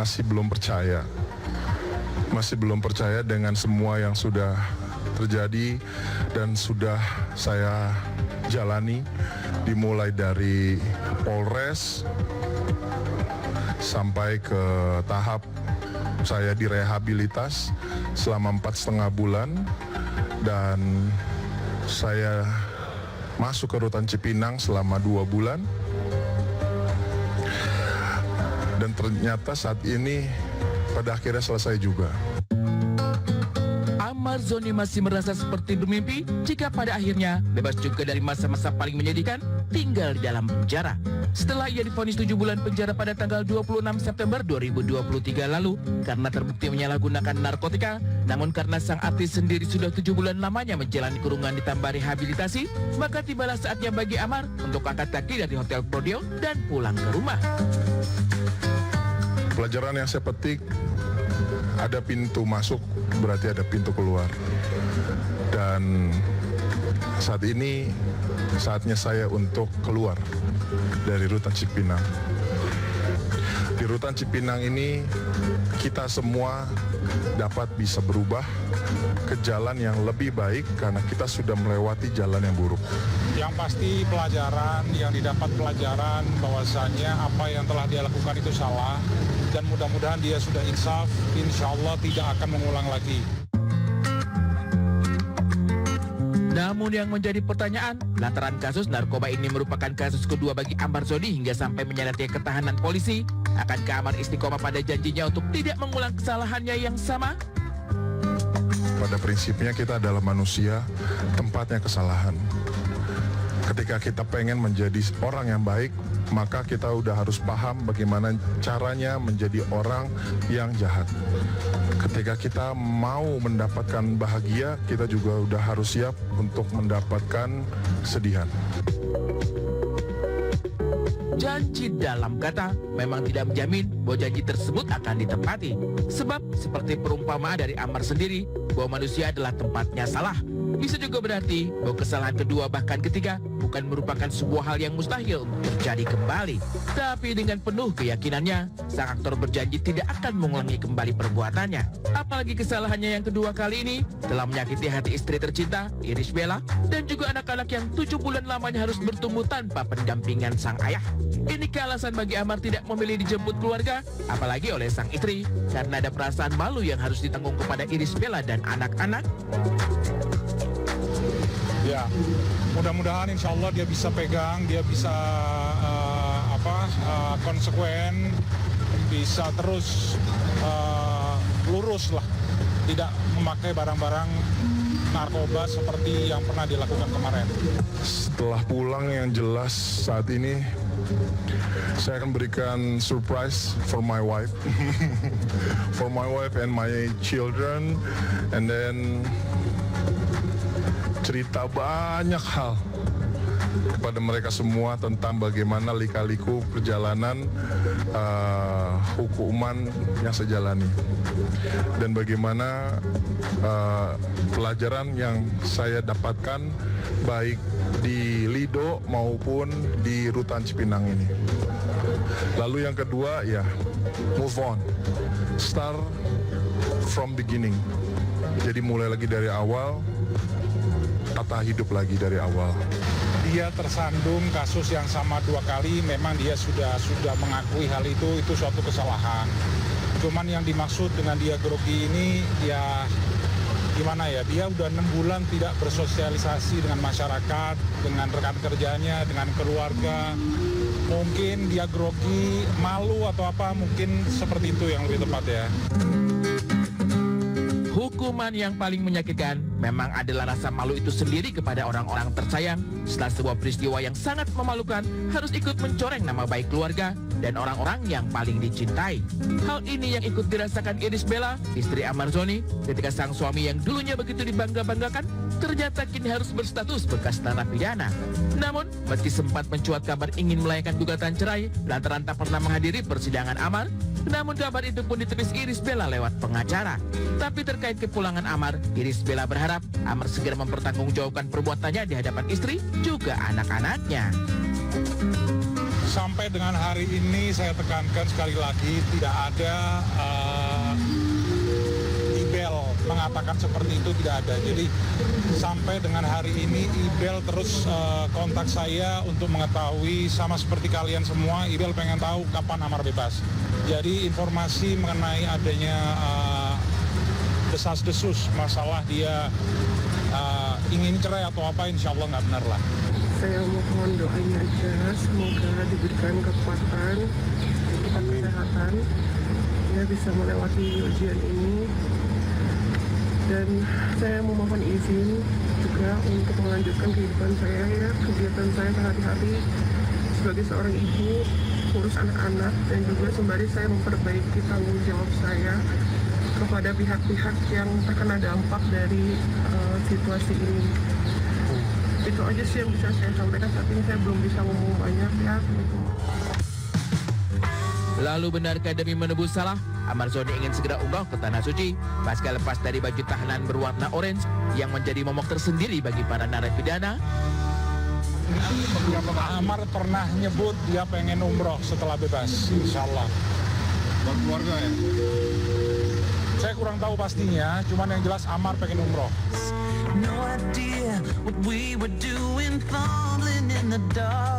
masih belum percaya. Masih belum percaya dengan semua yang sudah terjadi dan sudah saya jalani, dimulai dari Polres sampai ke tahap saya direhabilitas selama 4,5 bulan, dan saya masuk ke Rutan Cipinang selama 2 bulan. Dan ternyata saat ini pada akhirnya selesai juga. Ahmad Zoni masih merasa seperti bermimpi jika pada akhirnya bebas juga dari masa-masa paling menyedihkan tinggal di dalam penjara. Setelah ia divonis 7 bulan penjara pada tanggal 26 September 2023 lalu karena terbukti menyalahgunakan narkotika, namun karena sang artis sendiri sudah 7 bulan lamanya menjalani kurungan ditambah rehabilitasi, maka tibalah saatnya bagi Amar untuk angkat kaki dari Hotel Prodeo dan pulang ke rumah. Pelajaran yang saya petik, ada pintu masuk berarti ada pintu keluar. Dan saat ini saatnya saya untuk keluar dari Rutan Cipinang. Di Rutan Cipinang ini kita semua dapat bisa berubah ke jalan yang lebih baik karena kita sudah melewati jalan yang buruk. Yang pasti pelajaran, yang didapat pelajaran bahwasanya apa yang telah dia lakukan itu salah, dan mudah-mudahan dia sudah insaf, insya Allah tidak akan mengulang lagi. Namun yang menjadi pertanyaan, lantaran kasus narkoba ini merupakan kasus kedua bagi Ahmad Zoni hingga sampai menyandera ketahanan polisi, akankah Amar istiqomah pada janjinya untuk tidak mengulang kesalahannya yang sama? Pada prinsipnya kita adalah manusia, tempatnya kesalahan. Ketika kita pengen menjadi orang yang baik, maka kita udah harus paham bagaimana caranya menjadi orang yang jahat. Ketika kita mau mendapatkan bahagia, kita juga udah harus siap untuk mendapatkan kesedihan. Janji dalam kata memang tidak menjamin bahwa janji tersebut akan ditepati. Sebab seperti perumpamaan dari Amar sendiri, bahwa manusia adalah tempatnya salah. Bisa juga berarti bahwa kesalahan kedua bahkan ketiga bukan merupakan sebuah hal yang mustahil untuk terjadi kembali. Tapi dengan penuh keyakinannya, sang aktor berjanji tidak akan mengulangi kembali perbuatannya. Apalagi kesalahannya yang kedua kali ini telah menyakiti hati istri tercinta, Irish Bella, dan juga anak-anak yang 7 bulan lamanya harus bertumbuh tanpa pendampingan sang ayah. Inikah alasan bagi Amar tidak memilih dijemput keluarga, apalagi oleh sang istri, karena ada perasaan malu yang harus ditanggung kepada Irish Bella dan anak-anak? Ya, mudah-mudahan insya Allah dia bisa pegang, dia bisa konsekuen, bisa terus lurus lah, tidak memakai barang-barang narkoba seperti yang pernah dilakukan kemarin. Setelah pulang yang jelas saat ini, saya akan berikan surprise for my wife, for my wife and my children, and then cerita banyak hal kepada mereka semua tentang bagaimana lika-liku perjalanan hukuman yang saya jalani dan bagaimana pelajaran yang saya dapatkan baik di Lido maupun di Rutan Cipinang ini. Lalu yang kedua, ya, move on, start from beginning. Jadi mulai lagi dari awal, tata hidup lagi dari awal. Dia tersandung kasus yang sama 2 kali, memang dia sudah mengakui hal itu suatu kesalahan. Cuman yang dimaksud dengan dia grogi ini, ya gimana ya, dia udah 6 bulan tidak bersosialisasi dengan masyarakat, dengan rekan kerjanya, dengan keluarga. Mungkin dia grogi, malu atau apa, mungkin seperti itu yang lebih tepat ya. Hukuman yang paling menyakitkan memang adalah rasa malu itu sendiri kepada orang-orang tersayang setelah sebuah peristiwa yang sangat memalukan harus ikut mencoreng nama baik keluarga dan orang-orang yang paling dicintai. Hal ini yang ikut dirasakan Irish Bella, istri Amar Zoni, ketika sang suami yang dulunya begitu dibangga-banggakan ternyata kini harus berstatus bekas narapidana. Namun, meski sempat mencuat kabar ingin melayangkan gugatan cerai lantaran tak pernah menghadiri persidangan Amar, namun kabar itu pun ditepis Irish Bella lewat pengacara. Tapi terkait kepulangan Amar, Irish Bella berharap Amar segera mempertanggungjawabkan perbuatannya di hadapan istri juga anak-anaknya. Sampai dengan hari ini saya tekankan sekali lagi tidak ada email mengatakan seperti itu, tidak ada. Jadi sampai dengan hari ini Ibel terus kontak saya untuk mengetahui, sama seperti kalian semua, Ibel pengen tahu kapan Amar bebas. Jadi informasi mengenai adanya desas-desus masalah dia ingin cerai atau apa, insya Allah nggak benar lah. Saya mohon doanya aja, semoga diberikan kekuatan, diberikan kesehatan, ya bisa melewati ujian ini. Dan saya memohon izin juga untuk melanjutkan kehidupan saya, ya, kegiatan saya sehari-hari sebagai seorang ibu, urus anak-anak, dan juga sembari saya memperbaiki tanggung jawab saya kepada pihak-pihak yang terkena dampak dari situasi ini. Itu aja sih yang bisa saya sampaikan. Saat ini saya belum bisa ngomong banyak, ya. Lalu benarkah demi menebus salah, Amar Zoni ingin segera umroh ke Tanah Suci pasca lepas dari baju tahanan berwarna orange yang menjadi momok tersendiri bagi para narapidana? Amar pernah nyebut dia pengen umroh setelah bebas, insya Allah. Buat keluarga ya? Saya kurang tahu pastinya, cuman yang jelas Amar pengen umroh. No idea what we were doing, falling in the dark.